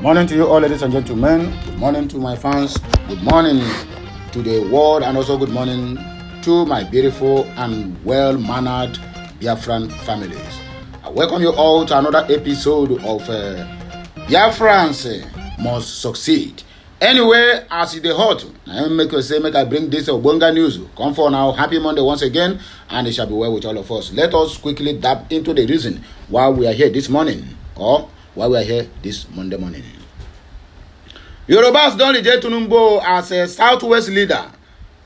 Morning to you all, ladies and gentlemen. Good morning to my fans. Good morning to the world, and also good morning to my beautiful and well-mannered Biafran families. I welcome you all to another episode of Biafrans Must Succeed. Anyway, as it is hot, I make I bring this Obonga news. Come for now. Happy Monday once again, and it shall be well with all of us. Let us quickly dive into the reason why we are here this morning, or why we are here this Monday morning. Yorubas don't reject Tinubu as a Southwest leader,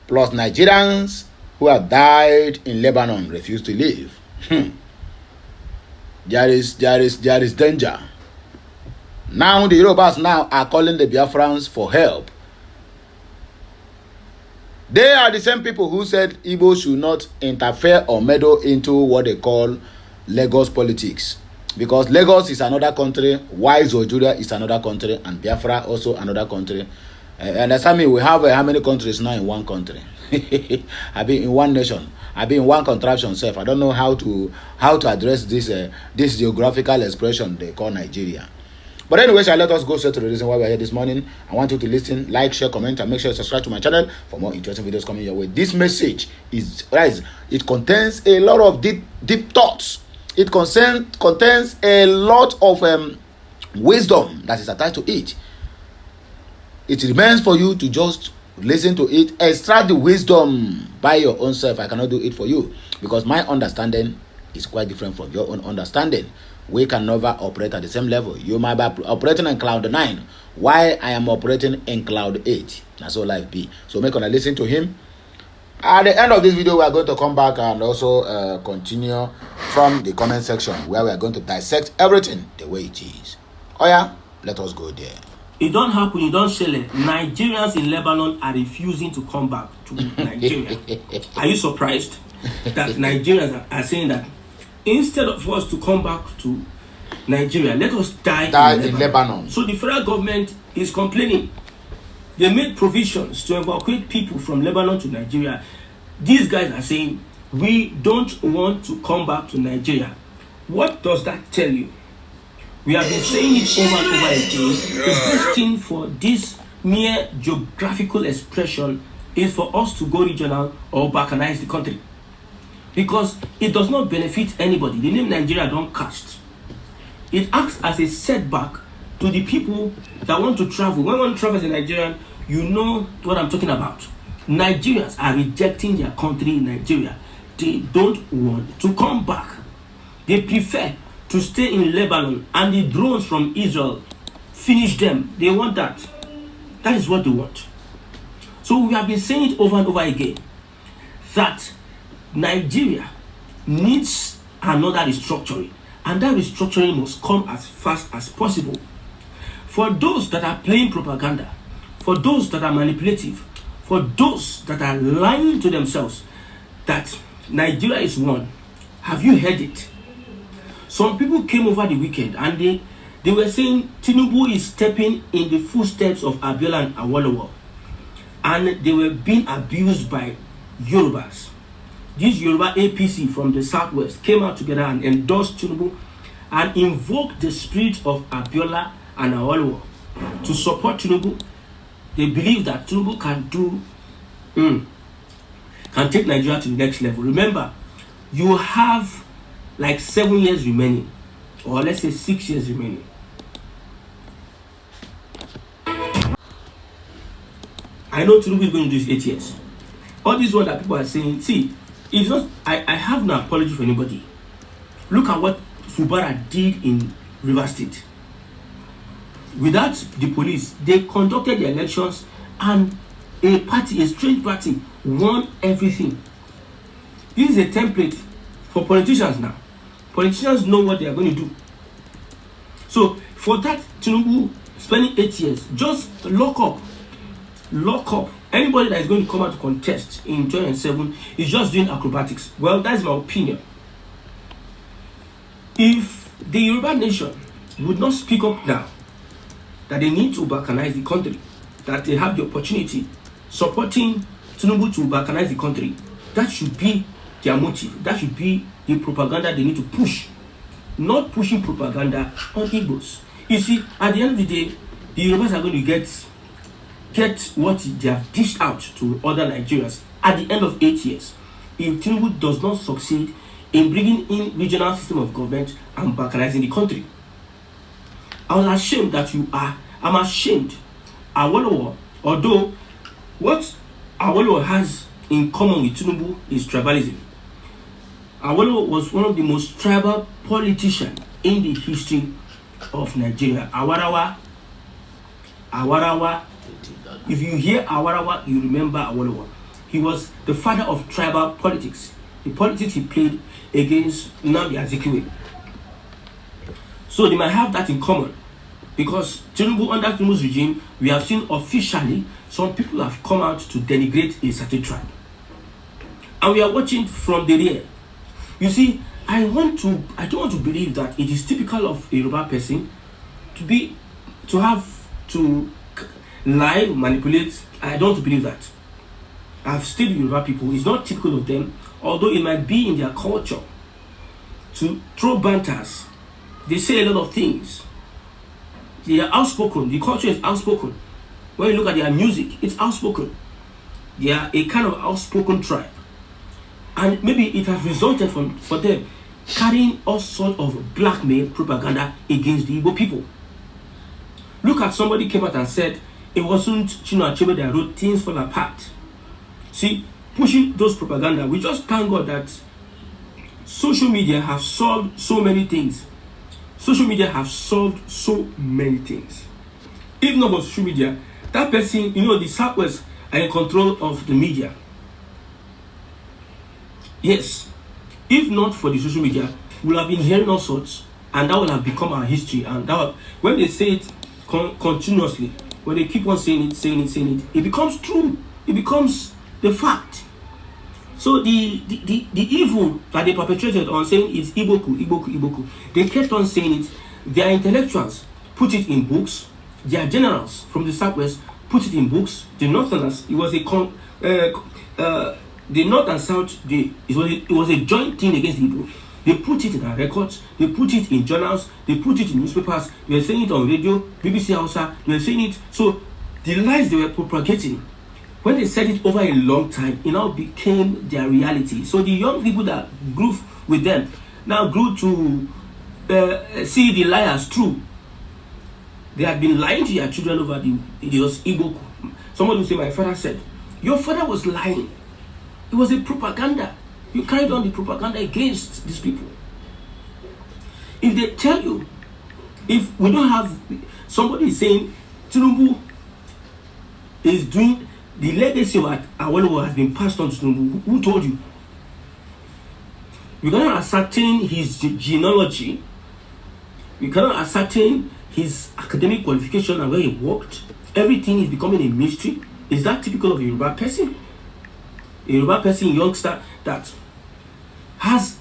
plus Nigerians who have died in Lebanon refuse to leave. There is danger. Now the Yorubas now are calling the Biafrans for help. They are the same people who said Igbo should not interfere or meddle into what they call Lagos politics. Because Lagos is another country, while Nigeria is another country, and Biafra also another country. Understand me? We have how many countries now in one country? I been in one nation. I been in one contraption self. I don't know how to address this geographical expression they call Nigeria. But anyway, let us go straight to the reason why we are here this morning. I want you to listen, like, share, comment, and make sure you subscribe to my channel for more interesting videos coming your way. This message it contains a lot of deep thoughts. It contains a lot of wisdom that is attached to it. It remains for you to just listen to it, extract the wisdom by your own self. I cannot do it for you because my understanding is quite different from your own understanding. We can never operate at the same level. You might be operating in cloud 9, while I am operating in cloud 8. That's all life be. So make gonna listen to him. At the end of this video, we are going to come back and also continue from the comment section where we are going to dissect everything the way it is. Oh yeah, let us go there. It don't happen, it don't shell it. Nigerians in Lebanon are refusing to come back to Nigeria. Are you surprised that Nigerians are saying that instead of us to come back to Nigeria, let us die in Lebanon? So the federal government is complaining. They made provisions to evacuate people from Lebanon to Nigeria. These guys are saying, we don't want to come back to Nigeria. What does that tell you? We have been saying it over and over again. The best thing for this mere geographical expression is for us to go regional or balkanize the country. Because it does not benefit anybody. The name Nigeria don't cast. It acts as a setback to the people that want to travel. When one travels in Nigeria, you know what I'm talking about. Nigerians are rejecting their country in Nigeria. They don't want to come back. They prefer to stay in Lebanon and the drones from Israel finish them. They want that. That is what they want. So we have been saying it over and over again that Nigeria needs another restructuring, and that restructuring must come as fast as possible. For those that are playing propaganda, for those that are manipulative, for those that are lying to themselves that Nigeria is one, have you heard it? Some people came over the weekend and they were saying Tinubu is stepping in the footsteps of Abiola and Awolowo, and they were being abused by Yorubas. This Yoruba APC from the Southwest came out together and endorsed Tinubu and invoked the spirit of Abiola and Awolowo to support Tinubu. They believe that Tinubu can take Nigeria to the next level. Remember, you have like 7 years remaining, or let's say 6 years remaining. I know Tinubu is going to do this 8 years. All this one that people are saying, see, it's not. I have no apology for anybody. Look at what Fubara did in Rivers State. Without the police, they conducted the elections, and a strange party, won everything. This is a template for politicians now. Politicians know what they are going to do. So for that, Tinubu spending 8 years, just lock up. Anybody that is going to come out to contest in 2007 is just doing acrobatics. Well, that's my opinion. If the Yoruba nation would not speak up now, that they need to balkanize the country, that they have the opportunity supporting Tinubu to balkanize the country, that should be their motive. That should be the propaganda they need to push. Not pushing propaganda on Igbos. You see, at the end of the day, the Yorubas are going to get what they have dished out to other Nigerians at the end of 8 years. If Tinubu does not succeed in bringing in regional system of government and balkanizing the country. I was ashamed that I'm ashamed. Awolowo, although what Awolowo has in common with Tinubu is tribalism. Awolowo was one of the most tribal politicians in the history of Nigeria. Awarawa. If you hear Awarawa, you remember Awolowo. He was the father of tribal politics. The politics he played against Nnamdi Azikiwe. So they might have that in common. Because Tinubu, under Tinubu's regime, we have seen officially some people have come out to denigrate a certain tribe. And we are watching from the rear. You see, I don't want to believe that it is typical of a Yoruba person to have to lie, manipulate. I don't believe that. I've studied Yoruba people. It's not typical of them, although it might be in their culture to throw banters. They say a lot of things. They are outspoken. The culture is outspoken. When you look at their music, it's outspoken. They are a kind of outspoken tribe. And maybe it has resulted for them carrying all sorts of blackmail propaganda against the Igbo people. Look at somebody came out and said it wasn't Chinua Achebe that wrote Things Fall Apart. See, pushing those propaganda, we just thank God that social media have solved so many things. Social media have solved so many things. If not for social media, that person, the Southwest are in control of the media. Yes, if not for the social media, we'll have been hearing all sorts, and that will have become our history. And when they say it continuously, when they keep on saying it, it becomes true. It becomes the fact. So the evil that they perpetrated on saying it's Iboku, they kept on saying it. Their intellectuals put it in books. Their generals from the Southwest put it in books. The Northerners, it was the North and South, it was a joint thing against the Igbo. They put it in our records, they put it in journals, they put it in newspapers, they were saying it on radio, BBC Hausa, they were saying it. So the lies they were propagating, when they said it over a long time, it now became their reality. So the young people that grew with them now grew to see the lie as true. They had been lying to their children over it was Igbo. Someone will say, my father said, your father was lying. It was a propaganda. You carried on the propaganda against these people. If they tell you, if we don't have somebody saying Tinubu is doing the legacy of Awolowo has been passed on to Tinubu, who told you? You cannot ascertain his genealogy. You cannot ascertain his academic qualification and where he worked. Everything is becoming a mystery. Is that typical of a Yoruba person? A Yoruba person, youngster that has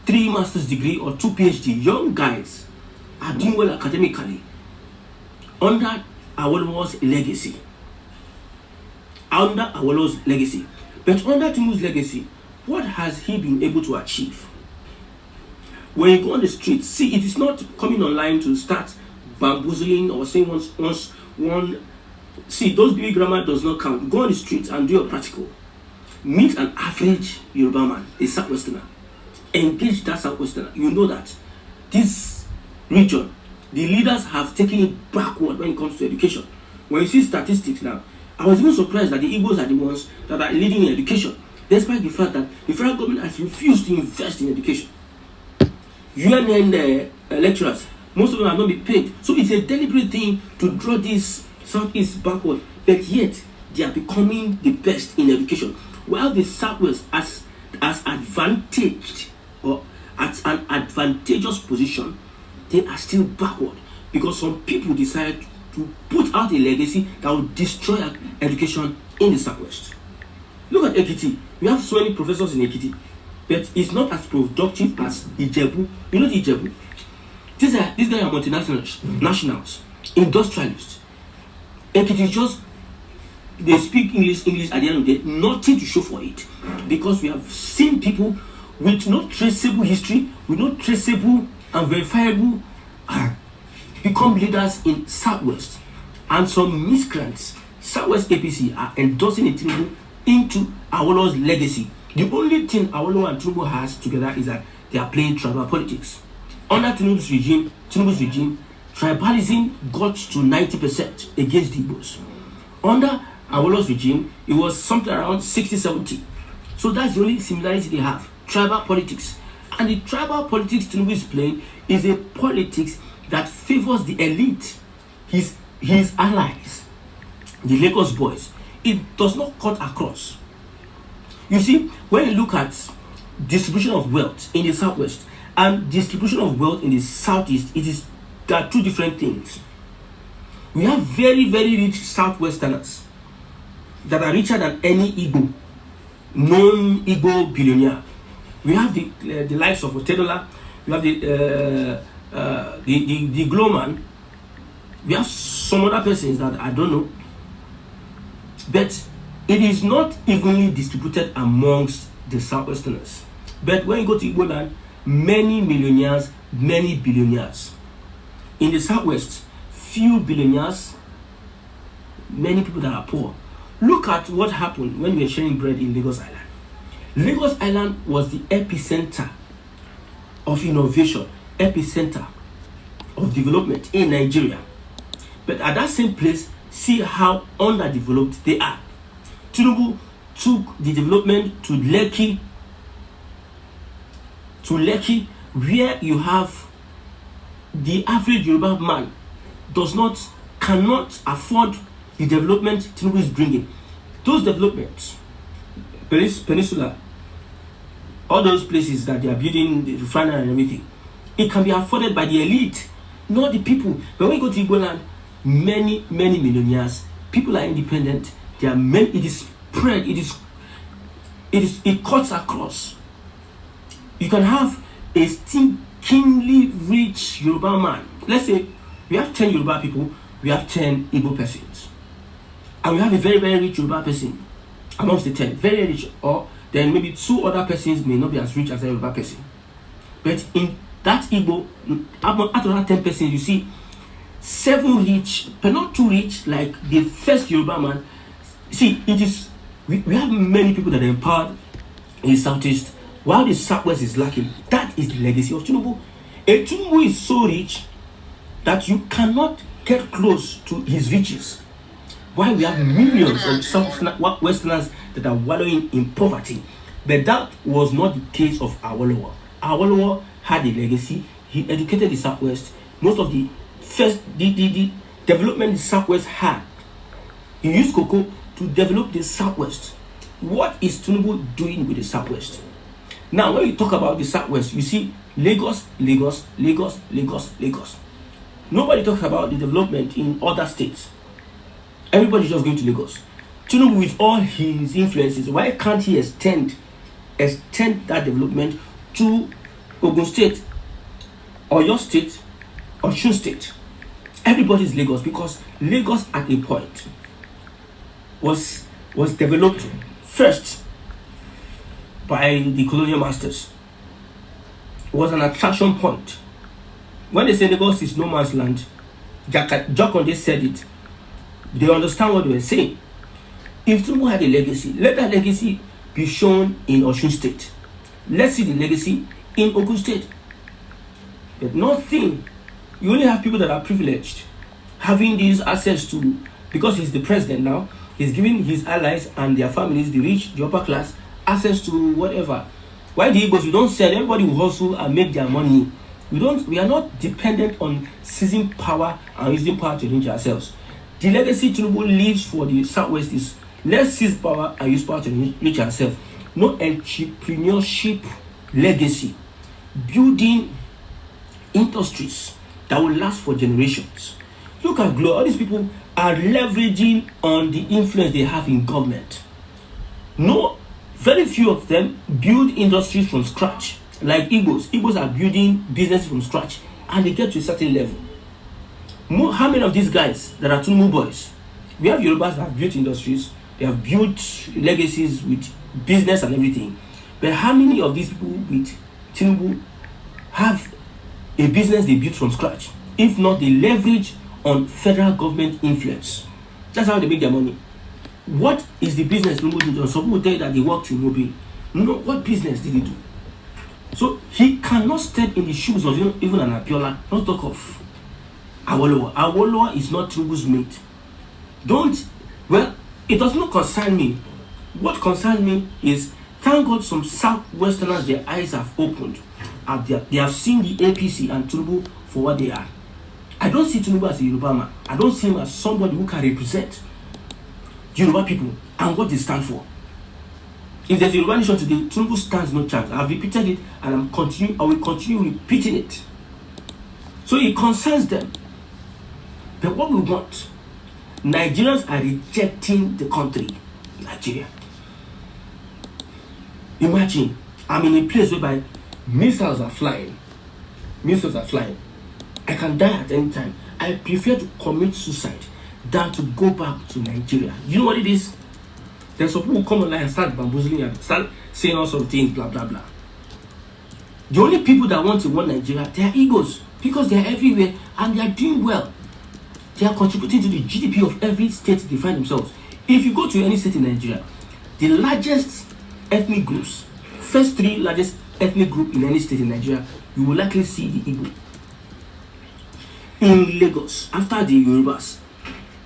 3 master's degree or 2 PhD, young guys are doing well academically under Awolowo's legacy. Under Awolowo's legacy. But under Tinubu's legacy, what has he been able to achieve? When you go on the street, see, it is not coming online to start bamboozling or saying one. See, those baby grammar does not count. Go on the street and do your practical. Meet an average Yoruba man, a Southwesterner. Engage that Southwesterner. You know that this region, the leaders have taken it backward when it comes to education. When you see statistics now, I was even surprised that the Igbos are the ones that are leading in education, despite the fact that the federal government has refused to invest in education. UNN lecturers, most of them have not been paid. So it's a deliberate thing to draw this Southeast backward, but yet they are becoming the best in education. While the Southwest as advantaged or at an advantageous position, they are still backward because some people decided to put out a legacy that will destroy education in the Southwest. Look at Ekiti. We have so many professors in Ekiti, but it's not as productive as Ijebu. You know the Ijebu? These guys are multinationals, nationals, industrialists. Ekiti is just, they speak English at the end of the day, nothing to show for it. Because we have seen people with no traceable history, with no traceable and verifiable become leaders in Southwest, and some miscreants, Southwest APC, are endorsing a Tinubu into Awolowo's legacy. The only thing Awolowo and Tinubu has together is that they are playing tribal politics. Under Tinubu's regime, tribalism got to 90% against the Igbos. Under Awolowo's regime, it was something around 60-70. So that's the only similarity they have, tribal politics. And the tribal politics Tinubu is playing is a politics that favors the elite, his allies, the Lagos boys. It does not cut across. You see, when you look at distribution of wealth in the Southwest and distribution of wealth in the Southeast, there are two different things. We have very, very rich Southwesterners that are richer than any Igbo, non-Igbo billionaire. We have the likes of Otedola, we have the Glowman, we have some other persons that I don't know, but it is not evenly distributed amongst the Southwesterners. But when you go to Igbo land, many millionaires, many billionaires. In the Southwest, few billionaires, many people that are poor. Look at what happened when we were sharing bread in Lagos Island. Lagos Island was the epicenter of innovation, epicenter of development in Nigeria. But at that same place, see how underdeveloped they are. Tinubu took the development to Lekki, where you have the average Yoruba man cannot afford the development Tinubu is bringing. Those developments, Peninsula, all those places that they are building, the refinery and everything, it can be afforded by the elite, not the people. But when you go to Igbo land, many millionaires, people are independent. There are many. It is spread. It cuts across. You can have a stinkingly rich Yoruba man. Let's say we have 10 Yoruba people, we have 10 Igbo persons, and we have a very, very rich Yoruba person amongst the 10, very rich, or then maybe 2 other persons may not be as rich as a Yoruba person. But in that Igbo, out of that 10 persons, you see 7 rich, but not too rich like the first Yoruba man. See, we have many people that are empowered in the Southeast, while the Southwest is lacking. That is the legacy of Tinubu. A Tinubu is so rich that you cannot get close to his riches. Why we have millions of Southwesterners that are wallowing in poverty. But that was not the case of Awolowo. Awolowo had a legacy. He educated the Southwest. Most of the development the Southwest had, he used cocoa to develop the Southwest. What is Tinubu doing with the Southwest? Now, when you talk about the Southwest, you see Lagos. Nobody talks about the development in other states. Everybody's just going to Lagos. Tinubu, with all his influences, why can't he extend that development to Ogun State, Oyo State, Osun State? Everybody's Lagos, because Lagos at a point was developed first by the colonial masters. It was an attraction point. When they say Lagos is no man's land, Jokonde said it. They understand what they were saying. If Tinubu had a legacy, let that legacy be shown in Osun State. Let's see the legacy in Ogun State. But nothing. You only have people that are privileged, having these access to, because he's the president now, he's giving his allies and their families, the rich, the upper class, access to whatever. Why the Igbos? We don't sell. Everybody will hustle and make their money. We are not dependent on seizing power and using power to enrich ourselves. The legacy Tinubu leaves for the Southwest is, let's seize power and use power to enrich ourselves. No entrepreneurship legacy. Building industries that will last for generations. Look at Glo. All these people are leveraging on the influence they have in government. No, very few of them build industries from scratch. Like Igbos. Igbos are building business from scratch, and they get to a certain level. How many of these guys that are Tinubu boys? We have Yorubas that have built industries, they have built legacies with business and everything. But how many of these people with Tinubu have a business they built from scratch? if not the leverage on federal government influence. That's how they make their money. What is the business Tinubu did? Some people tell you that they worked in Mobi. No, what business did he do? So he cannot step in the shoes of even an Abiola, not talk of Awolowo. Awolowo is not Tinubu's mate. It does not concern me. What concerns me is, thank God some Southwesterners, their eyes have opened. They have seen the APC and Tinubu for what they are. I don't see Tinubu as a Yoruba man. I don't see him as somebody who can represent Yoruba people and what they stand for. If there's a Yoruba nation today, Tinubu stands no chance. I've repeated it and I will continue repeating it. So it concerns them. But what we want, Nigerians are rejecting the country, Nigeria. Imagine, I'm in a place whereby missiles are flying. I can die at any time. I prefer to commit suicide than to go back to Nigeria. You know what it is? There's some people who come online and start bamboozling and start saying all sorts of things, blah, blah, blah. The only people that want to run Nigeria, they are egos, because they are everywhere and they are doing well. They are contributing to the GDP of every state they find themselves. If you go to any state in Nigeria, the largest ethnic groups, first three largest ethnic group in any state in Nigeria, you will likely see the Igbo. In Lagos, after the Yorubas,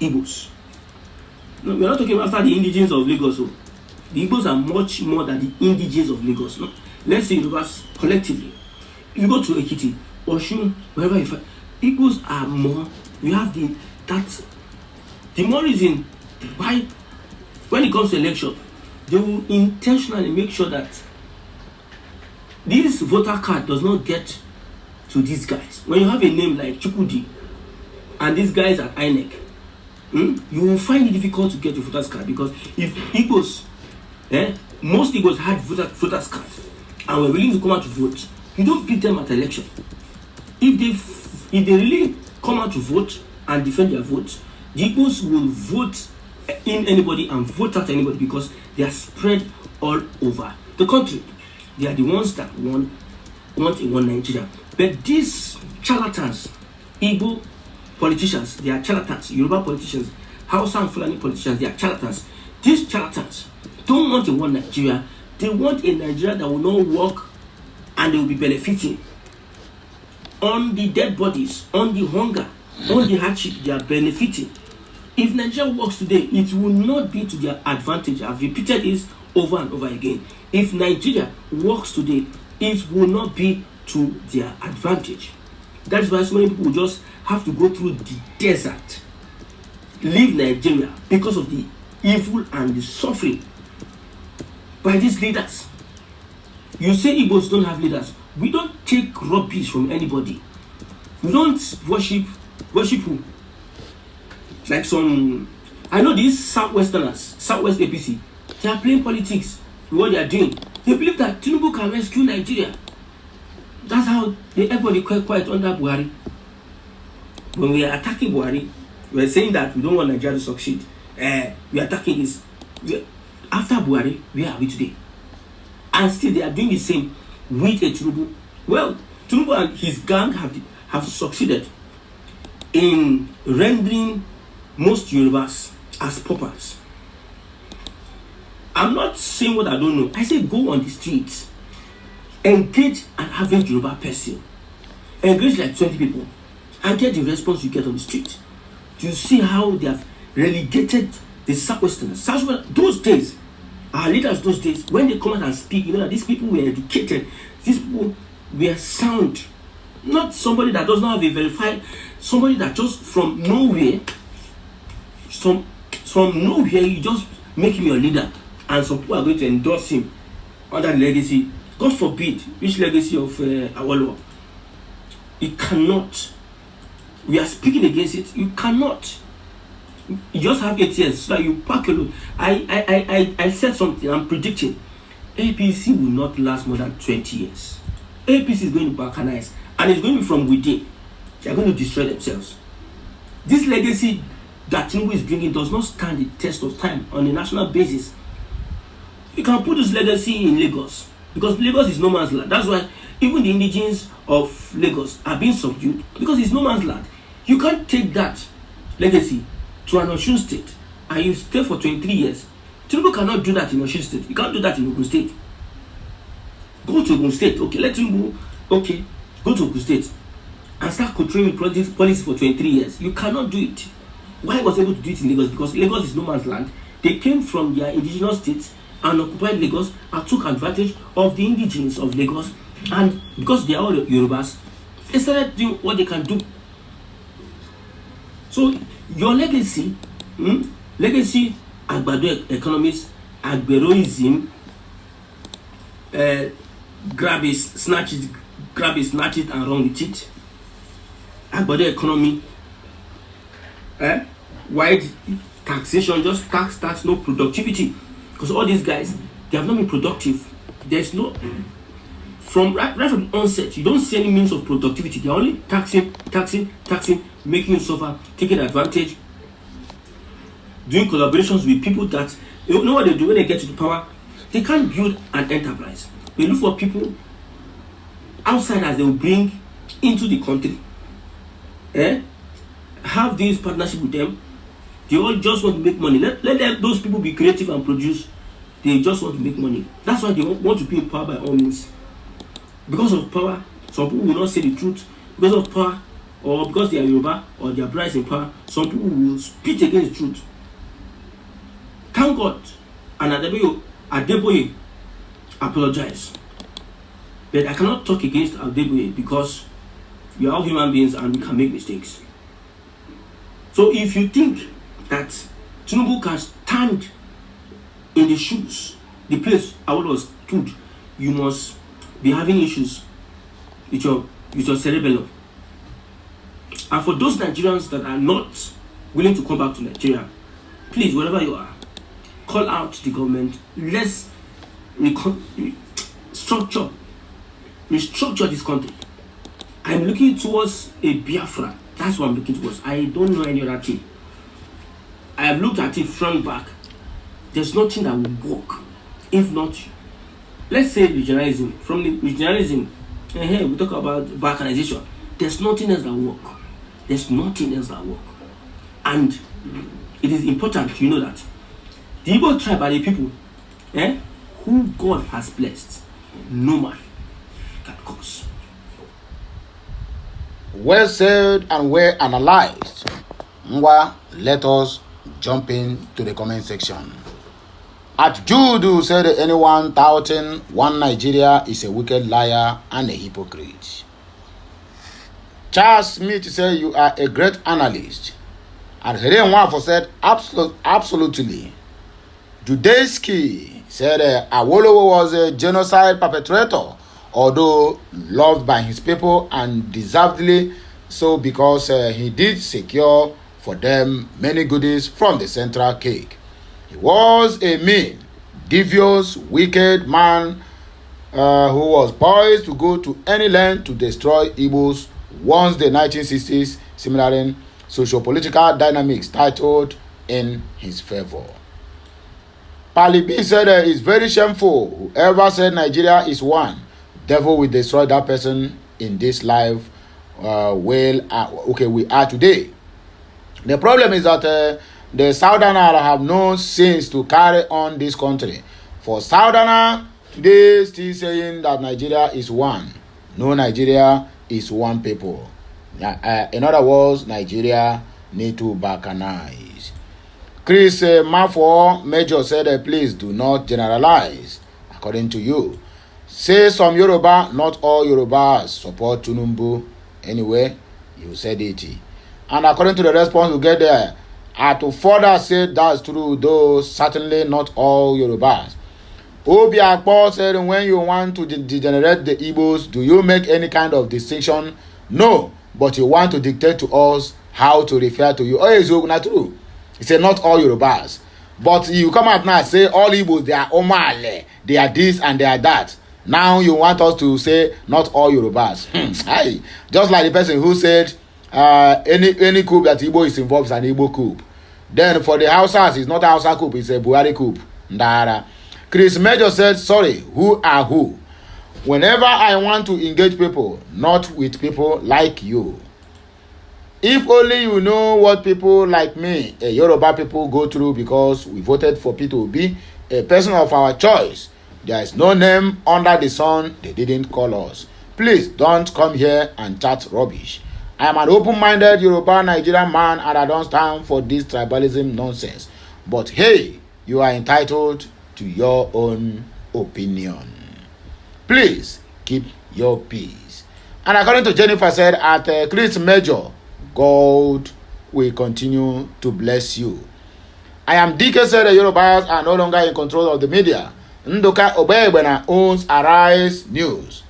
Igbos. No, we're not talking after the indigenes of Lagos. So the Igbos are much more than the indigenes of Lagos. No? Let's say Yorubas collectively. If you go to Ekiti, Oshun, wherever you find, Igbos are more. You have the more reason why, when it comes to election, they will intentionally make sure that this voter card does not get to these guys. When you have a name like Chukudi and these guys at INEC, you will find it difficult to get your voter's card, because if Igbos, most Igbos had voter's cards and were willing to come out to vote, you don't beat them at election. If they really come out to vote and defend their vote, the Igbos will vote in anybody and vote out anybody, because they are spread all over the country. They are the ones that want a one Nigeria. But these charlatans, Igbo politicians, they are charlatans. Yoruba politicians, Hausa and Fulani politicians, they are charlatans. These charlatans don't want a one Nigeria. They want a Nigeria that will not work and they will be benefiting on the dead bodies, on the hunger, on the hardship. They are benefiting. If Nigeria works today, it will not be to their advantage. I've repeated this over and over again. If Nigeria works today, it will not be to their advantage. That's why so many people just have to go through the desert, leave Nigeria, because of the evil and the suffering by these leaders. You say Igbos don't have leaders. We don't take rubbish from anybody. We don't worship who? Like some, I know these Southwesterners, Southwest APC, they are playing politics with what they are doing. They believe that Tinubu can rescue Nigeria. That's how everybody kept quiet under Buhari. When we are attacking Buhari, we are saying that we don't want Nigeria to succeed. We are attacking this. After Buhari, where are we today? And still they are doing the same with a Tinubu. Well, Tinubu and his gang have succeeded in rendering most Yorubas as paupers. I'm not saying what I don't know. I say go on the streets, engage an average Yoruba person, engage like 20 people, and get the response you get on the street. Do you see how they have relegated the Southwesterners? Those days, our leaders those days, when they come out and speak, you know that these people were educated, these people were sound. Not somebody that does not have a verified, somebody that just from nowhere, you just make him your leader, and some people are going to endorse him under the legacy. God forbid, which legacy of Awolowo? It cannot. We are speaking against it. You cannot. You just have 8 years so that you pack your load. I said something. I'm predicting APC will not last more than 20 years. APC is going to balkanize, and it's going to be from within. They are going to destroy themselves. This legacy that Tinubu is bringing does not stand the test of time on a national basis. You can put this legacy in Lagos, because Lagos is no man's land. That's why Even the indigenes of Lagos are being subdued because it's no man's land. You can't take that legacy to an Osun state and you stay for 23 years. Tinubu cannot do that in Osun state. You can't do that in Ogun state. Go to Ogun state, okay, let Tinubu, okay, go to Ogun state and start controlling policy for 23 years. You cannot do it. Why was able to do it in Lagos? Because Lagos is no man's land. They came from their indigenous states and occupied Lagos and took advantage of the indigenes of Lagos, and because they are all Yorubas, they started doing what they can do. So your legacy, legacy, Agbado economists, Agberoism, grab it, snatch it, and run with it. Agbado economy, wide taxation, just tax, no productivity. Because all these guys, they have not been productive. There's no, from right from the onset, you don't see any means of productivity. They're only taxing, making you suffer, taking advantage, doing collaborations with people that, you know what they do when they get to the power? They can't build an enterprise. They look for people outsiders they will bring into the country. Have this partnership with them. They all just want to make money. Let those people be creative and produce. They just want to make money. That's why they want to be in power by all means. Because of power, some people will not say the truth. Because of power, or because they are Yoruba, or they are brides in power, some people will speak against the truth. Thank God, and Adeboye apologize. But I cannot talk against Adeboye because we are all human beings and we can make mistakes. So if you think that Tinubu can stand in the shoes, the place Awolowo stood, you must be having issues with your cerebellum. And for those Nigerians that are not willing to come back to Nigeria, please, wherever you are, call out the government. Let's restructure this country. I'm looking towards a Biafran. That's what I'm looking towards. I don't know any other thing. I have looked at it front back. There's nothing that will work. If not, let's say regionalism. From the regionalism, we talk about balkanization. There's nothing else that will work. There's nothing else that will work. And it is important you know that the Igbo tribe are the people who God has blessed. No man can curse. Well said and well analyzed. Let us jump into the comment section. At Judu said anyone doubting one Nigeria is a wicked liar and a hypocrite. Charles Smith said you are a great analyst. And Helen Wafo said absolutely. Judeski said Awolowo was a genocide perpetrator, although loved by his people and deservedly so because he did secure for them many goodies from the central cake. He was a mean, devious, wicked man who was poised to go to any length to destroy Igbos once the 1960s similar socio-political dynamics titled in his favor. Palibi said it's very shameful. Whoever said Nigeria is one, devil will destroy that person in this life. We are today. The problem is that the Southerners have no sense to carry on this country. For Southerners today still saying that Nigeria is one. No, Nigeria is one people. In other words, Nigeria need to balkanize. Chris Mafo Major said, please do not generalize. According to you, say some Yoruba, not all Yorubas support Tinubu. Anyway, you said it. And according to the response you get there, to further say that's true, though certainly not all Yorubas. Obi Akpo said, when you want to degenerate the Igbos, do you make any kind of distinction? No, but you want to dictate to us how to refer to you. Oh, it's not true. He said not all Yorubas. But you come out now and say all Igbos, they are Omale, they are this and they are that. Now you want us to say not all Yorubas. Hey, just like the person who said any coup that Igbo is involved is an Igbo coup. Then for the Hausas, it's not a Hausa coup, it's a Buhari coup. Ndara. Chris Major said, sorry, who are who? whenever I want to engage people, not with people like you. If only you know what people like me, Yoruba people, go through because we voted for Peter Obi, a person of our choice. There is no name under the sun they didn't call us. Please don't come here and chat rubbish. I am an open-minded Yoruba Nigerian man and I don't stand for this tribalism nonsense. But hey, you are entitled to your own opinion. Please keep your peace. And according to Jennifer said at Chris Major, God will continue to bless you. I am DK said the Yorubas are no longer in control of the media. Ndoka Obegbena owns Arise News.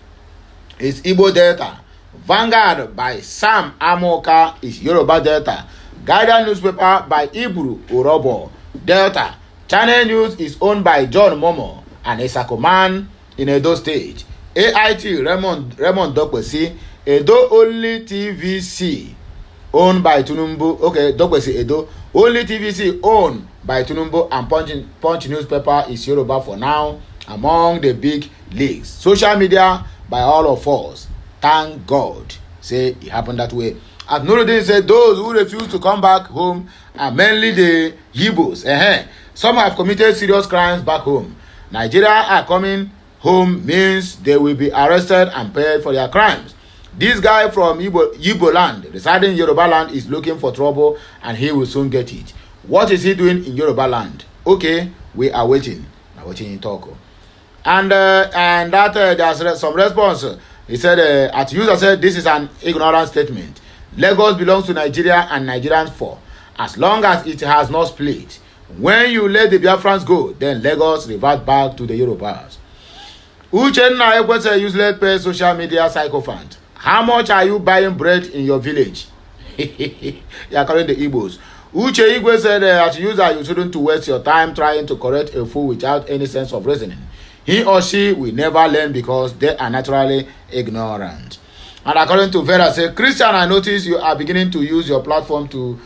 It's Igbo Delta. Vanguard by Sam Amoka is Yoruba Delta. Guardian newspaper by Ibru Urobo Delta. Channel News is owned by John Momo and Esakoman in Edo State. AIT Raymond Dokwesi, Edo Only TVC owned by Tunumbu. Okay, Dokwesi Edo Only TVC owned by Tunumbu and Punch newspaper is Yoruba for now among the big leagues. Social media by all of us. Thank God. Say it happened that way. As Nuruddin said, those who refuse to come back home are mainly the Igbos. Some have committed serious crimes back home. Nigeria are coming home means they will be arrested and paid for their crimes. This guy from Igbo land, residing in Yoruba land, is looking for trouble and he will soon get it. What is he doing in Yoruba land? Okay, we are waiting. Now waiting in talk. And that there's some response. He said, at user said, this is an ignorant statement. Lagos belongs to Nigeria and Nigerians for as long as it has not split. When you let the Biafrans go, then Lagos revert back to the Yorubas. Uchenna Ekwese useless pay social media sycophant. How much are you buying bread in your village? You are calling the Igbos. Uche Igwe said, as a user, you shouldn't waste your time trying to correct a fool without any sense of reasoning. He or she will never learn because they are naturally ignorant. And according to Vera, say, Christian, I notice you are beginning to use your platform to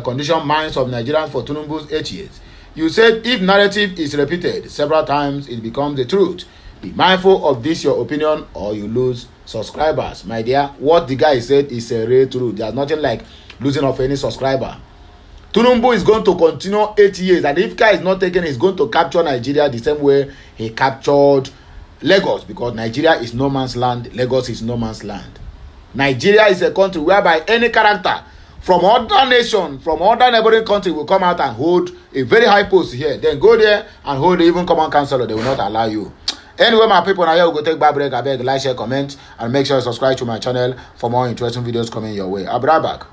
condition minds of Nigerians for Tunumbu's 8 years. You said if narrative is repeated several times, it becomes the truth. Be mindful of this, your opinion, or you lose subscribers. My dear, what the guy said is a real truth. There's nothing like losing of any subscriber. Tunumbu is going to continue 8 years, and if Kai is not taken, he's going to capture Nigeria the same way he captured Lagos, because Nigeria is no man's land, Lagos is no man's land. Nigeria is a country whereby any character from other nation, from other neighboring country will come out and hold a very high post here. Then go there and hold even common councillor. They will not allow you. Anyway, my people, now here we go take back break. I beg, like, share, comment, and make sure you subscribe to my channel for more interesting videos coming your way. I'll be right back.